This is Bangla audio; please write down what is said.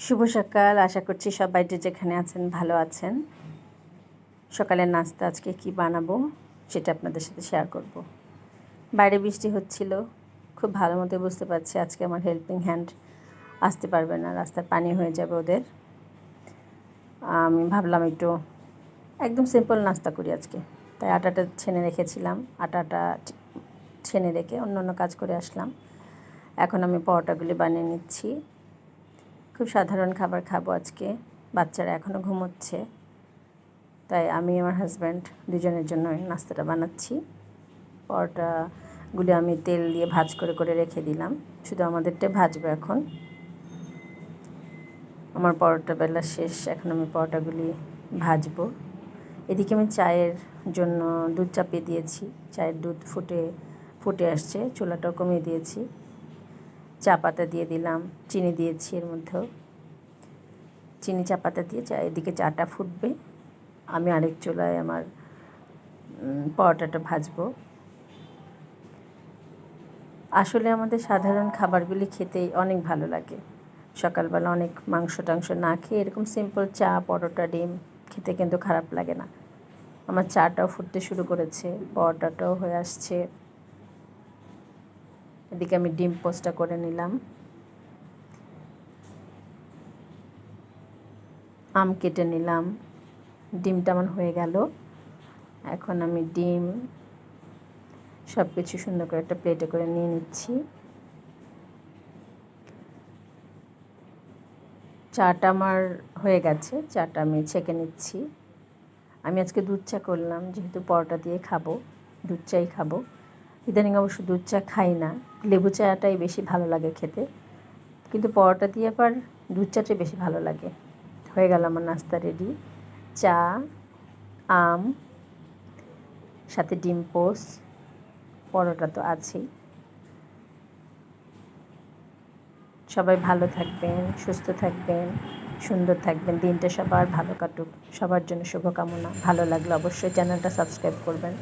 শুভ সকাল। আশা করছি সবাই যে যেখানে আছেন ভালো আছেন। সকালের নাস্তা আজকে কি বানাবো সেটা আপনাদের সাথে শেয়ার করব। বাইরে বৃষ্টি হচ্ছিল, খুব ভালো মতো বুঝতে পারছি আজকে আমার হেল্পিং হ্যান্ড আসতে পারবে না, রাস্তার পানি হয়ে যাবে ওদের। আমি ভাবলাম একটু একদম সিম্পল নাস্তা করি আজকে, তাই আটাটা ছেনে রেখেছিলাম। আটাটা ছেনে রেখে অন্য কাজ করে আসলাম। এখন আমি পরোটাগুলি বানিয়ে নিচ্ছি। খুব সাধারণ খাবার খাবো আজকে। বাচ্চারা এখনও ঘুমোচ্ছে, তাই আমি আমার হাজব্যান্ড দুজনের জন্য নাস্তাটা বানাচ্ছি। পরোটাগুলি আমি তেল দিয়ে ভাজ করে করে রেখে দিলাম, শুধু আমাদেরটা ভাজবো এখন। আমার পরোটা বেলা শেষ, এখন আমি পরোটাগুলি ভাজবো। এদিকে আমি চায়ের জন্য দুধ চাপিয়ে দিয়েছি। চায়ের দুধ ফুটে আসছে, চুলাটাও কমিয়ে দিয়েছি। চা পাতা দিয়ে দিলাম, চিনি দিয়েছি এর মধ্যেও। চিনি চা পাতা দিয়ে এদিকে চাটা ফুটবে, আমি আরেক চুলায় আমার পরোটাটা ভাজবো। আসলে আমাদের সাধারণ খাবারগুলি খেতেই অনেক ভালো লাগে। সকালবেলা অনেক মাংস টাংস না খেয়ে এরকম সিম্পল চা, পরোটা, ডিম খেতে কিন্তু খারাপ লাগে না। আমার চাটাও ফুটতে শুরু করেছে, পরোটাটাও হয়ে আসছে। এদিকে আমি ডিম পোস্টটা করে নিলাম। আম কেটে নিলাম। ডিমটা আমার হয়ে গেল। এখন আমি ডিম সব কিছু সুন্দর করে একটা প্লেটে করে নিয়ে নিচ্ছি। চাটা আমার হয়ে গেছে, চাটা আমি ছেঁকে নিচ্ছি। আমি আজকে দুধ চা করলাম, যেহেতু পরোটা দিয়ে খাবো, দুধ চাই খাবো। ইদানিং অবশ্য দুধ চা খাই না, লেবু চাটাই বেশি ভালো লাগে খেতে, কিন্তু পরোটা দিয়ে আবার দুধ চাটাই বেশি ভালো লাগে। হয়ে গেল আমার নাস্তা রেডি। চা, আম, সাথে ডিম পোস্ট, পরোটা তো আছেই। সবাই ভালো থাকবেন, সুস্থ থাকবেন, সুন্দর থাকবেন, দিনটা সবার ভালো কাটুক। সবার জন্য শুভকামনা। ভালো লাগলে অবশ্যই চ্যানেলটা সাবস্ক্রাইব করবেন।